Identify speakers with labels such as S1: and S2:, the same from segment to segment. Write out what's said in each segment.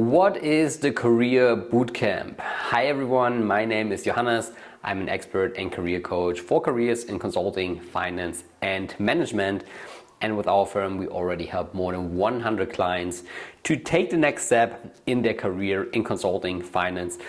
S1: What is the Career Bootcamp? Hi everyone, my name is Johannes. I'm an expert and career coach for careers in consulting, finance and management. And with our firm, we already help more than 100 clients to take the next step in their career in consulting, finance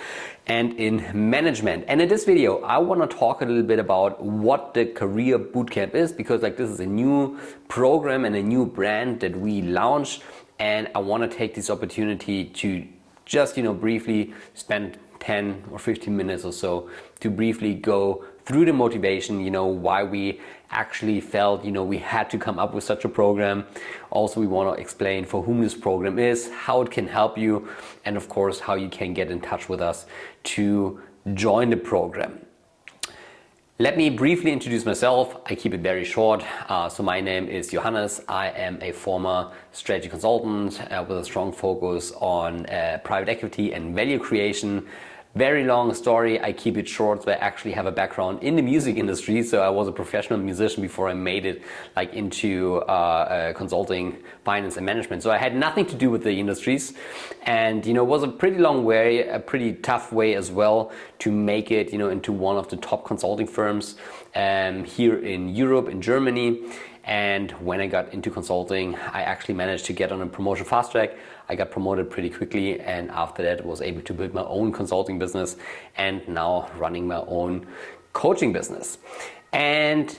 S1: and in management. And in this video, I want to talk a little bit about what the Career Bootcamp is, because this is a new program and a new brand that we launched. And I want to take this opportunity to just, briefly spend 10 or 15 minutes or so to briefly go through the motivation, why we actually felt, we had to come up with such a program. Also, we want to explain for whom this program is, how it can help you, and of course, how you can get in touch with us to join the program. Let me briefly introduce myself. I keep it very short. So my name is Johannes. I am a former strategy consultant with a strong focus on private equity and value creation. Very long story. I keep it short. So I actually have a background in the music industry. So I was a professional musician before I made it into consulting, finance and management. So I had nothing to do with the industries, and it was a pretty long way, a pretty tough way as well to make it into one of the top consulting firms here in Europe, in Germany. And when I got into consulting, I actually managed to get on a promotion fast track. I got promoted pretty quickly, and after that was able to build my own consulting business and now running my own coaching business. And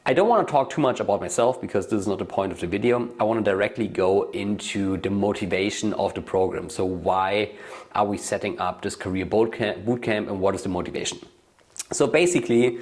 S1: I don't want to talk too much about myself because this is not the point of the video. I want to directly go into the motivation of the program. So why are we setting up this Career Bootcamp and what is the motivation? So basically,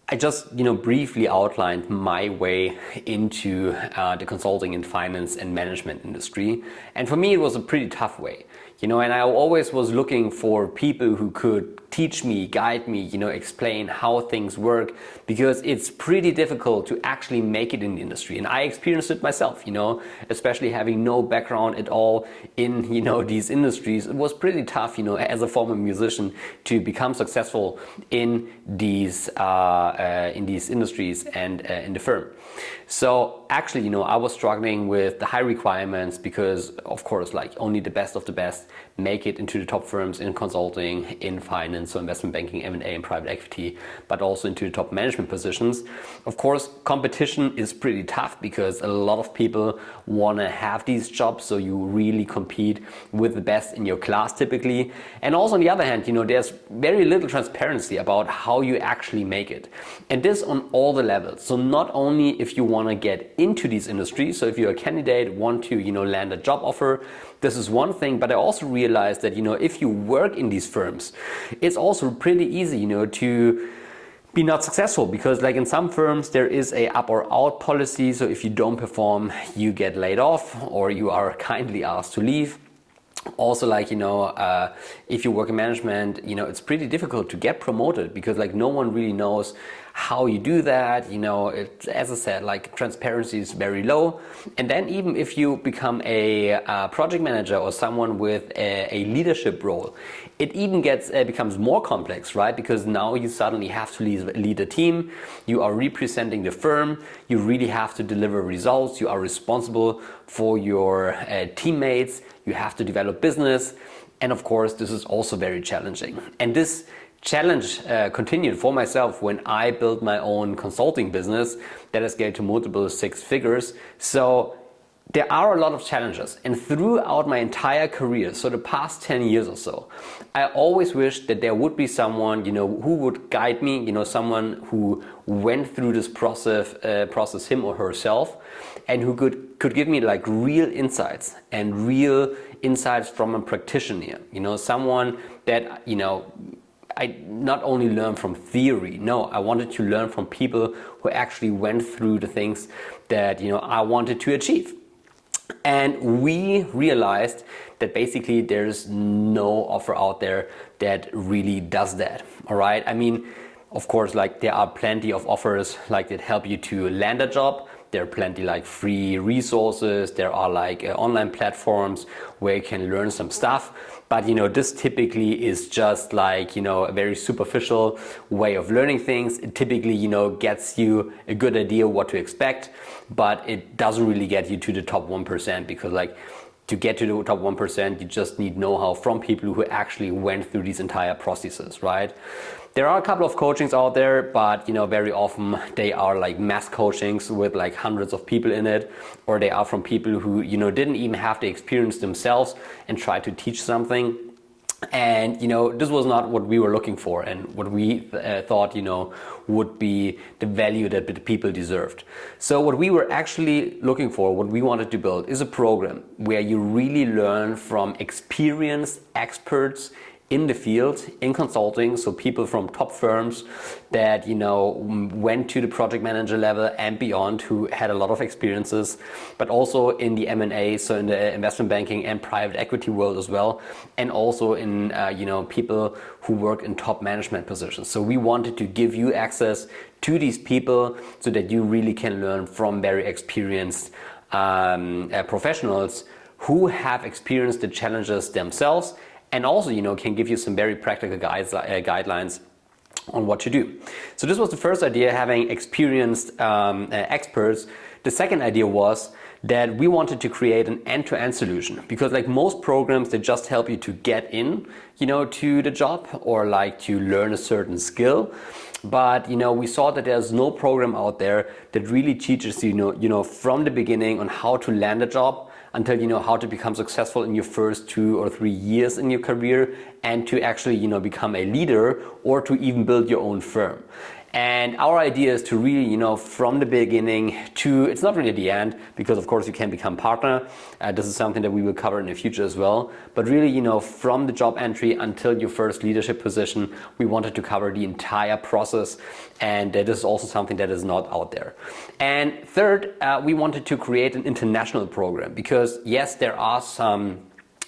S1: I just briefly outlined my way into the consulting and finance and management industry. And for me, it was a pretty tough way. And I always was looking for people who could teach me, guide me, explain how things work, because it's pretty difficult to actually make it in the industry. And I experienced it myself, especially having no background at all in, these industries. It was pretty tough, as a former musician to become successful in these industries and in the firm. So actually, I was struggling with the high requirements because, of course, only the best of the best make it into the top firms in consulting, in finance, so investment banking, M&A, and private equity, but also into the top management positions. Of course, competition is pretty tough because a lot of people want to have these jobs, so you really compete with the best in your class typically. And also on the other hand, there's very little transparency about how you actually make it. And this on all the levels. So not only if you want to get into these industries, so if you're a candidate, want to land a job offer, this is one thing, but I also realized that if you work in these firms, it's also pretty easy to be not successful, because in some firms there is a up or out policy. So if you don't perform, you get laid off or you are kindly asked to leave. Also, if you work in management, it's pretty difficult to get promoted because no one really knows how you do that. As I said, transparency is very low. And then even if you become a project manager or someone with a leadership role, it even becomes more complex, right? Because now you suddenly have to lead a team. You are representing the firm. You really have to deliver results. You are responsible for your teammates. You have to develop business. And of course, this is also very challenging. And this challenge continued for myself when I built my own consulting business that has scaled to multiple six figures. So there are a lot of challenges, and throughout my entire career, so the past 10 years or so, I always wished that there would be someone, who would guide me, someone who went through this process him or herself, and who could give me real insights and real insights from a practitioner, someone that, I not only learned from theory, no, I wanted to learn from people who actually went through the things that, I wanted to achieve. And we realized that basically there's no offer out there that really does that. All right. I mean, of course, there are plenty of offers that help you to land a job. There are plenty free resources. There are online platforms where you can learn some stuff. But this typically is just a very superficial way of learning things. It typically gets you a good idea what to expect, but it doesn't really get you to the top 1%, because to get to the top 1%, you just need know-how from people who actually went through these entire processes, right? There are a couple of coachings out there, but very often they are like mass coachings with like hundreds of people in it, or they are from people who didn't even have the experience themselves and try to teach something. And this was not what we were looking for, and what we thought would be the value that the people deserved. So what we were actually looking for, what we wanted to build, is a program where you really learn from experienced experts in the field, in consulting, so people from top firms that went to the project manager level and beyond, who had a lot of experiences, but also in the M&A, so in the investment banking and private equity world as well, and also in people who work in top management positions. So we wanted to give you access to these people so that you really can learn from very experienced professionals who have experienced the challenges themselves, and also can give you some very practical guidelines on what to do. So this was the first idea, having experienced experts. The second idea was that we wanted to create an end-to-end solution, because like most programs, they just help you to get in to the job, or like to learn a certain skill. But we saw that there's no program out there that really teaches you from the beginning on how to land a job, until how to become successful in your first 2 or 3 years in your career, and to actually become a leader, or to even build your own firm. And our idea is to really, from the beginning to, it's not really the end, because of course you can become partner. This is something that we will cover in the future as well. But really, from the job entry until your first leadership position, we wanted to cover the entire process. And this is also something that is not out there. And third, we wanted to create an international program, because yes, there are some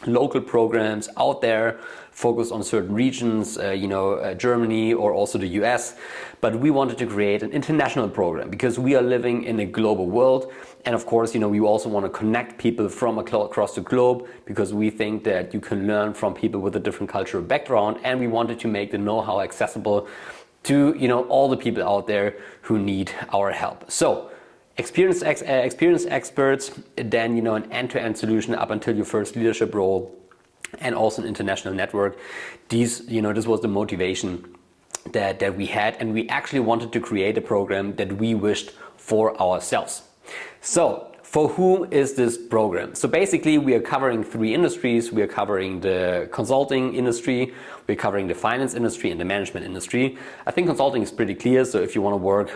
S1: local programs out there focused on certain regions, Germany or also the US, but we wanted to create an international program because we are living in a global world. And of course, we also want to connect people from across the globe, because we think that you can learn from people with a different cultural background, and we wanted to make the know-how accessible to all the people out there who need our help. So experienced experts, then an end-to-end solution up until your first leadership role, and also an international network. This was the motivation that we had, and we actually wanted to create a program that we wished for ourselves. So for whom is this program? So basically we are covering 3 industries. We are covering the consulting industry, we're covering the finance industry, and the management industry. I think consulting is pretty clear. So if you want to work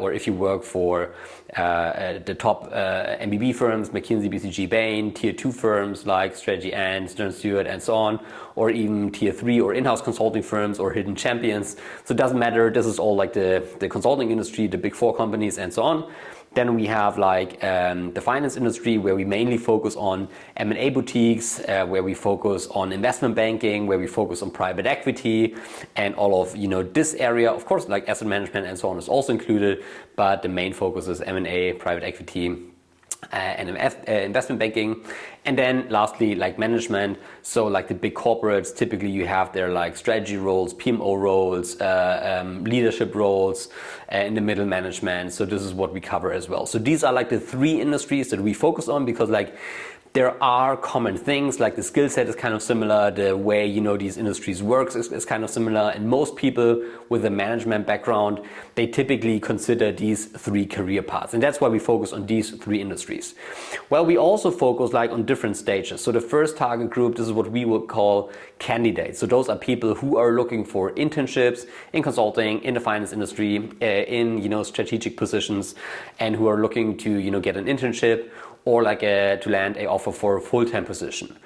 S1: or if you work for the top MBB firms, McKinsey, BCG, Bain, tier 2 firms like Strategy and Stern Stewart and so on, or even tier 3 or in-house consulting firms or hidden champions. So it doesn't matter. This is all like the consulting industry, the big 4 companies and so on. Then we have like the finance industry, where we mainly focus on M&A boutiques, where we focus on investment banking, where we focus on private equity, and all of this area. Of course, like asset management and so on is also included, but the main focus is M&A, private equity, and investment banking. And then lastly, like management, so like the big corporates, typically you have their like strategy roles, PMO roles, leadership roles, in the middle management. So this is what we cover as well. So these are like the 3 industries that we focus on, because like there are common things, like the skill set is kind of similar, the way these industries works is kind of similar, and most people with a management background, they typically consider these 3 career paths, and that's why we focus on these 3 industries. Well, we also focus like on different stages. So the first target group, this is what we would call candidates. So those are people who are looking for internships in consulting, in the finance industry, in strategic positions, and who are looking to get an internship, or like to land an offer for a full-time position.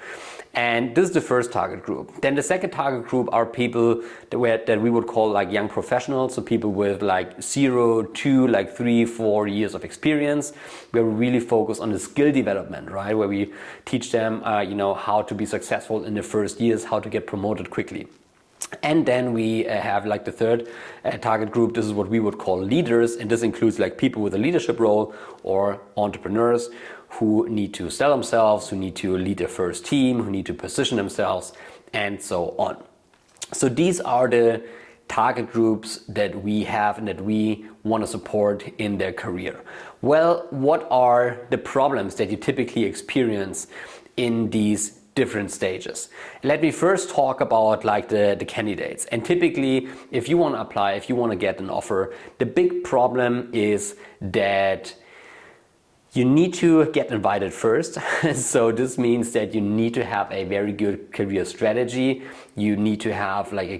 S1: And this is the first target group. Then the second target group are people that we would call like young professionals, so people with like 0 to like 3-4 years of experience, where we really focus on the skill development, right? Where we teach them, how to be successful in the first years, how to get promoted quickly. And then we have like the third target group. This is what we would call leaders, and this includes like people with a leadership role or entrepreneurs who need to sell themselves, who need to lead their first team, who need to position themselves, and so on. So these are the target groups that we have and that we want to support in their career. Well, what are the problems that you typically experience in these different stages. Let me first talk about like the candidates. And typically, if you want to apply, if you want to get an offer, the big problem is that you need to get invited first. So this means that you need to have a very good career strategy. You need to have like a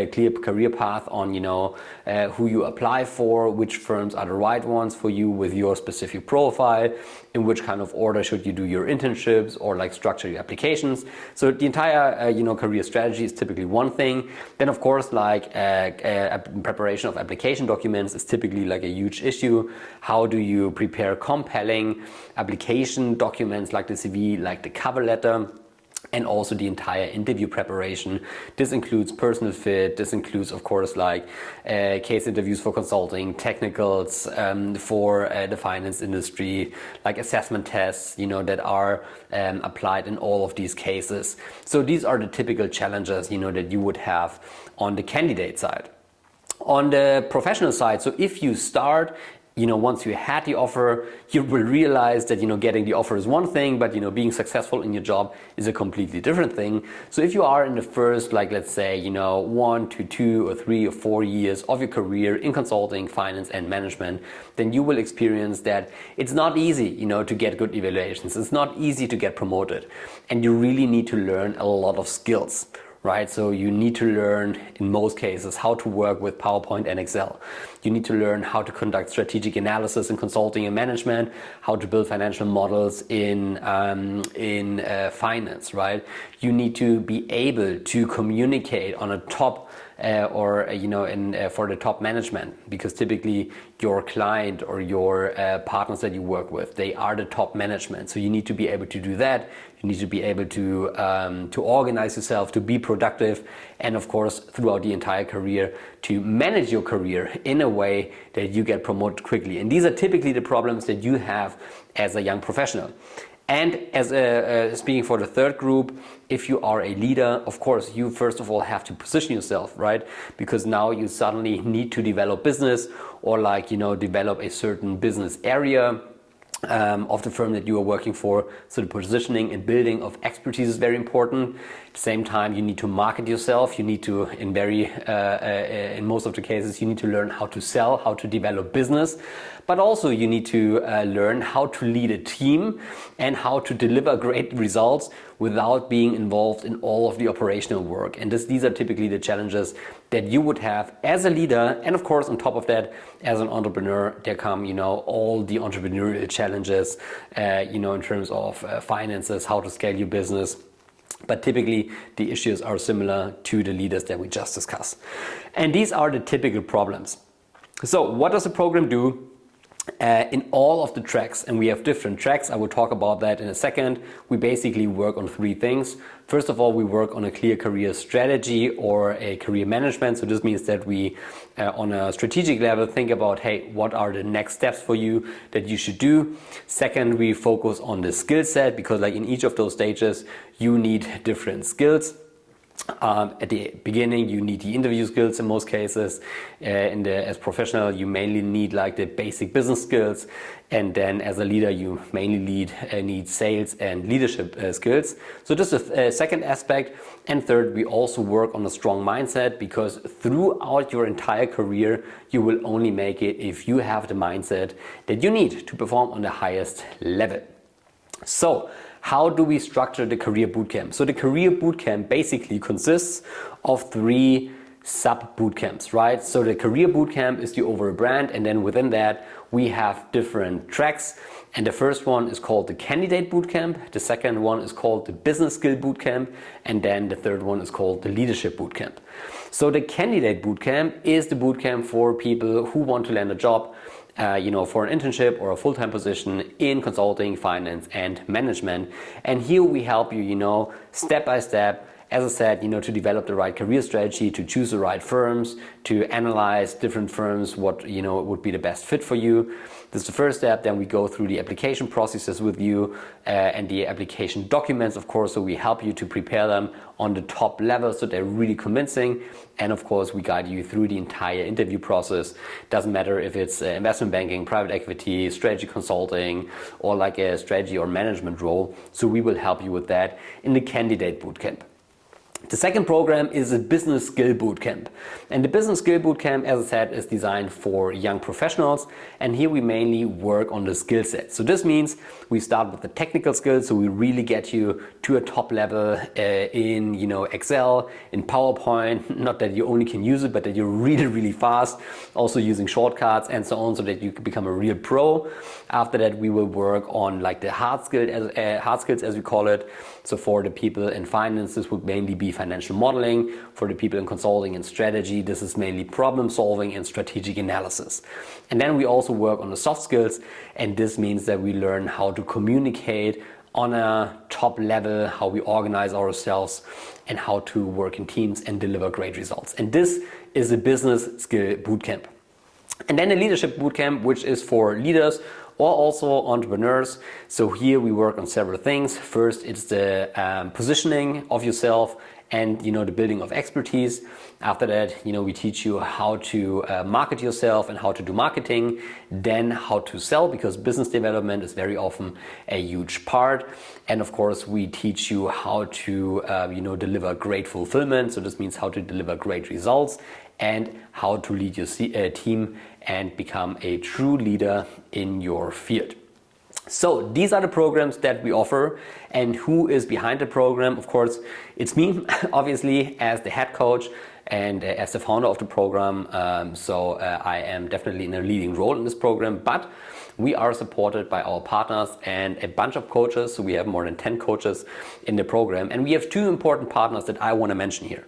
S1: clear career path on, who you apply for, which firms are the right ones for you with your specific profile, in which kind of order should you do your internships or like structure your applications. So the entire, career strategy is typically one thing. Then of course, like preparation of application documents is typically like a huge issue. How do you prepare compelling application documents like the CV, like the cover letter, and also the entire interview preparation? This includes personal fit. This includes, of course, like case interviews for consulting, technicals for the finance industry, like assessment tests, that are applied in all of these cases. So these are the typical challenges, that you would have on the candidate side. On the professional side, so if you start, once you had the offer, you will realize that, getting the offer is one thing, but, being successful in your job is a completely different thing. So if you are in the first, like, let's say, 1 to 2 or 3 or 4 years of your career in consulting, finance and management, then you will experience that it's not easy, to get good evaluations. It's not easy to get promoted. And you really need to learn a lot of skills. Right? So you need to learn, in most cases, how to work with PowerPoint and Excel. You need to learn how to conduct strategic analysis in consulting and management, how to build financial models in finance, right? You need to be able to communicate on a top for the top management, because typically your client or your partners that you work with, they are the top management. So you need to be able to do that. You need to be able to organize yourself, to be productive, and of course throughout the entire career to manage your career in a way that you get promoted quickly. And these are typically the problems that you have as a young professional. And as speaking for the third group, if you are a leader, of course, you first of all have to position yourself, right? Because now you suddenly need to develop business or develop a certain business area of the firm that you are working for. So the positioning and building of expertise is very important. At the same time, you need to market yourself. You need to, in most of the cases, you need to learn how to sell, how to develop business. But also you need to learn how to lead a team and how to deliver great results without being involved in all of the operational work. And these are typically the challenges that you would have as a leader. And of course, on top of that, as an entrepreneur, there come, all the entrepreneurial challenges, in terms of finances, how to scale your business. But typically the issues are similar to the leaders that we just discussed. And these are the typical problems. So what does the program do? In all of the tracks, and we have different tracks, I will talk about that in a second, we basically work on 3 things. First of all, we work on a clear career strategy or a career management. So this means that we, on a strategic level, think about, hey, what are the next steps for you that you should do? Second, we focus on the skill set, because like in each of those stages, you need different skills. At the beginning, you need the interview skills in most cases. As professional, you mainly need like the basic business skills, and then as a leader, you mainly need sales and leadership skills. So this is a second aspect. And third, we also work on a strong mindset, because throughout your entire career, you will only make it if you have the mindset that you need to perform on the highest level. So how do we structure the Career Bootcamp? So the Career Bootcamp basically consists of 3 sub-bootcamps, right? So the Career Bootcamp is the overall brand, and then within that we have different tracks. And the first one is called the Candidate Bootcamp, the second one is called the Business Skill Bootcamp, and then the third one is called the Leadership Bootcamp. So the Candidate Bootcamp is the bootcamp for people who want to land a job, for an internship or a full-time position in consulting, finance and management. And here we help you, step by step, as I said, to develop the right career strategy, to choose the right firms, to analyze different firms, what would be the best fit for you. This is the first step. Then we go through the application processes with you and the application documents, of course, so we help you to prepare them on the top level so they're really convincing. And of course, we guide you through the entire interview process. Doesn't matter if it's investment banking, private equity, strategy consulting, or like a strategy or management role. So we will help you with that in the Candidate Bootcamp. The second program is a Business Skill Bootcamp. And the Business Skill Bootcamp, as I said, is designed for young professionals. And here we mainly work on the skill set. So this means we start with the technical skills. So we really get you to a top level in Excel, in PowerPoint. Not that you only can use it, but that you're really, really fast. Also using shortcuts and so on, so that you can become a real pro. After that, we will work on like the hard skills as we call it. So for the people in finance, this would mainly be financial modeling. For the people in consulting and strategy, this is mainly problem solving and strategic analysis. And then we also work on the soft skills, and this means that we learn how to communicate on a top level, how we organize ourselves, and how to work in teams and deliver great results. And this is a Business Skill Bootcamp. And then a Leadership Bootcamp, which is for leaders or also entrepreneurs. So here we work on several things. First, it's the positioning of yourself and the building of expertise. After that, we teach you how to market yourself and how to do marketing. Then how to sell, because business development is very often a huge part. And of course, we teach you how to deliver great fulfillment. So this means how to deliver great results and how to lead your team and become a true leader in your field. So these are the programs that we offer, and who is behind the program? Of course, it's me, obviously, as the head coach and as the founder of the program. I am definitely in a leading role in this program, but we are supported by our partners and a bunch of coaches. So we have more than 10 coaches in the program, and we have two important partners that I want to mention here.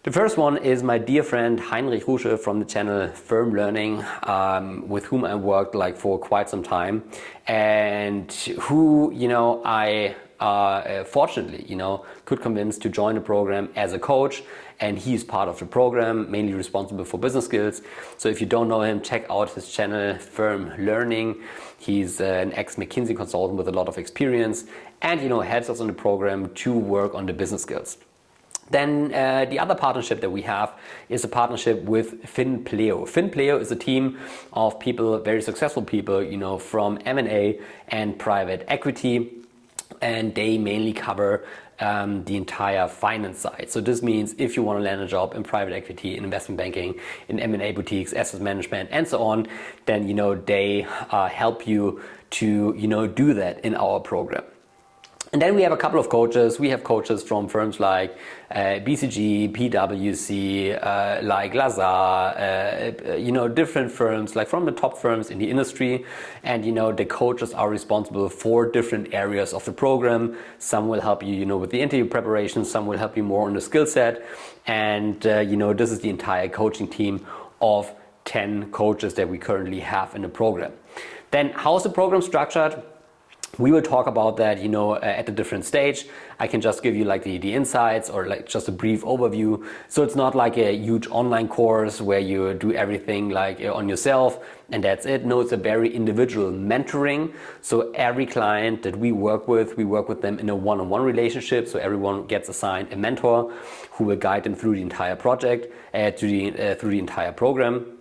S1: The first one is my dear friend Heinrich Rusche from the channel Firm Learning, with whom I worked for quite some time, and who I fortunately could convince to join the program as a coach, and he's part of the program, mainly responsible for business skills. So if you don't know him, check out his channel Firm Learning. He's an ex-McKinsey consultant with a lot of experience, and helps us in the program to work on the business skills. Then the other partnership that we have is a partnership with FinPleo. FinPleo is a team of people, very successful people, from M&A and private equity, and they mainly cover the entire finance side. So this means if you want to land a job in private equity, in investment banking, in M&A boutiques, asset management, and so on, then they help you to do that in our program. And then we have a couple of coaches. We have coaches from firms like BCG, PwC, like Lazar, different firms, like from the top firms in the industry. And, the coaches are responsible for different areas of the program. Some will help you, with the interview preparation. Some will help you more on the skill set. And, this is the entire coaching team of 10 coaches that we currently have in the program. Then how's the program structured? We will talk about that, at a different stage. I can just give you the insights or just a brief overview. So it's not like a huge online course where you do everything on yourself and that's it. No, it's a very individual mentoring. So every client that we work with them in a one-on-one relationship. So everyone gets assigned a mentor who will guide them through the entire project, through the entire program.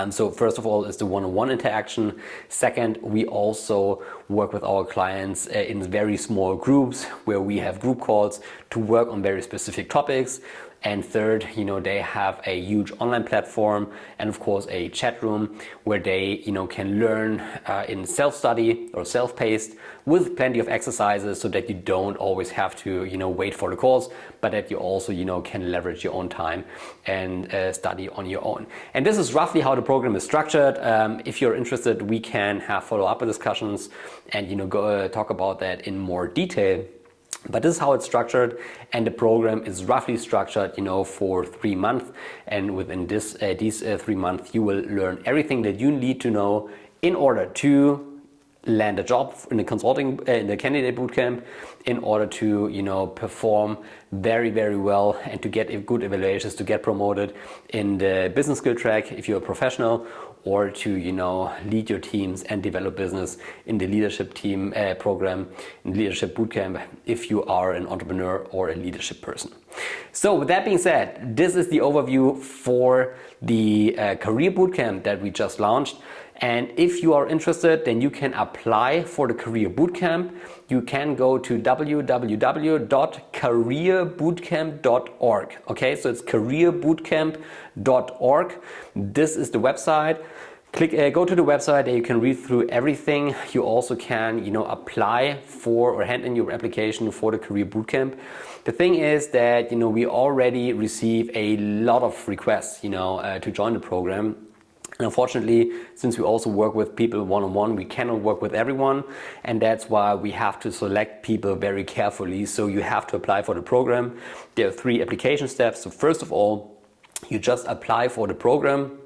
S1: So first of all is the one-on-one interaction. Second, we also work with our clients in very small groups where we have group calls to work on very specific topics. And third, they have a huge online platform and of course a chat room where they, can learn in self-study or self-paced with plenty of exercises so that you don't always have to, wait for the calls, but that you also, can leverage your own time and study on your own. And this is roughly how the program is structured. If you're interested, we can have follow-up discussions and, go talk about that in more detail. But this is how it's structured, and the program is roughly structured, for 3 months. And within these 3 months, you will learn everything that you need to know in order to land a job in the consulting, in the candidate bootcamp, in order to, you know, perform very, very well and to get good evaluations, to get promoted in the business skill track if you're a professional, or to, you know, lead your teams and develop business in the leadership team program, in leadership bootcamp, if you are an entrepreneur or a leadership person. So with that being said, this is the overview for the Career Bootcamp that we just launched. And if you are interested, then you can apply for the Career Bootcamp. You can go to www.careerbootcamp.org. Okay, so it's careerbootcamp.org. This is the website. Go to the website, and you can read through everything. You also can, you know, apply for or hand in your application for the Career Bootcamp. The thing is that, you know, we already receive a lot of requests, you know, to join the program. And unfortunately, since we also work with people one-on-one, we cannot work with everyone, and that's why we have to select people very carefully. So you have to apply for the program. There are 3 application steps. So first of all, you just apply for the program.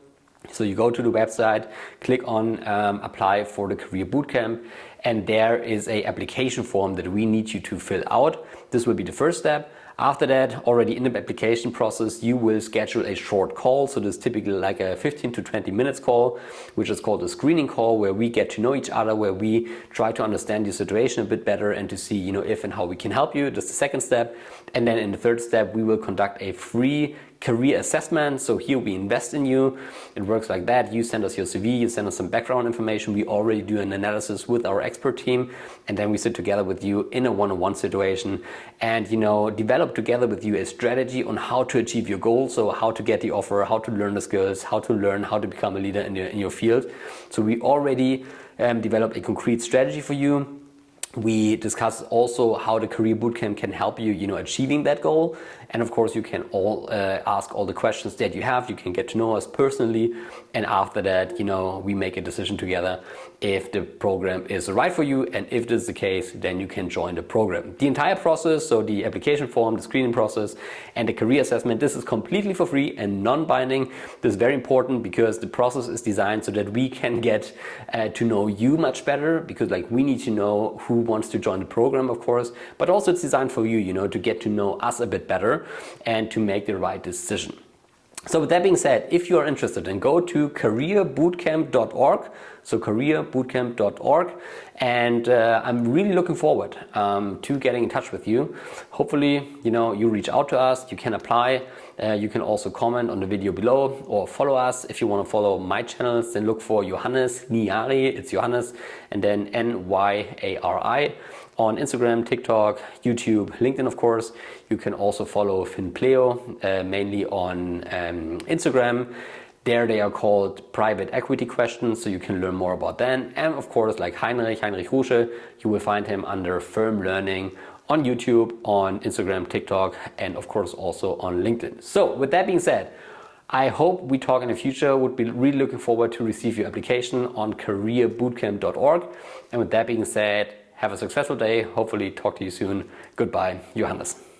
S1: So you go to the website, click on apply for the Career Bootcamp, and there is an application form that we need you to fill out. This will be the first step. After that, already in the application process, you will schedule a short call. So this is typically like a 15 to 20 minutes call, which is called a screening call, where we get to know each other, where we try to understand your situation a bit better and to see, you know, if and how we can help you. That's the second step. And then in the third step, we will conduct a free career assessment. So here we invest in you. It works like that. You send us your CV, you send us some background information. We already do an analysis with our expert team, and then we sit together with you in a one-on-one situation and, you know, develop together with you a strategy on how to achieve your goals. So how to get the offer, how to learn the skills, how to learn how to become a leader in your field. So we already developed a concrete strategy for you. We discuss also how the Career Bootcamp can help you, you know, achieving that goal. And of course, you can all ask all the questions that you have. You can get to know us personally. And after that, you know, we make a decision together if the program is right for you. And if this is the case, then you can join the program. The entire process, so the application form, the screening process, and the career assessment, this is completely for free and non-binding. This is very important because the process is designed so that we can get to know you much better, because like we need to know who wants to join the program, of course, but also it's designed for you, you know, to get to know us a bit better and to make the right decision. So with that being said, if you are interested, then go to careerbootcamp.org. So careerbootcamp.org, and I'm really looking forward to getting in touch with you. Hopefully, you know, you reach out to us, you can apply, you can also comment on the video below or follow us. If you want to follow my channels, then look for Johannes Nyari, it's Johannes, and then Nyari on Instagram, TikTok, YouTube, LinkedIn, of course. You can also follow Finpleo, mainly on Instagram. There they are called private equity questions, so you can learn more about them. And of course, like Heinrich Rusche, you will find him under Firm Learning on YouTube, on Instagram, TikTok, and of course also on LinkedIn. So with that being said, I hope we talk in the future. Would be really looking forward to receive your application on careerbootcamp.org. And with that being said, have a successful day. Hopefully talk to you soon. Goodbye, Johannes.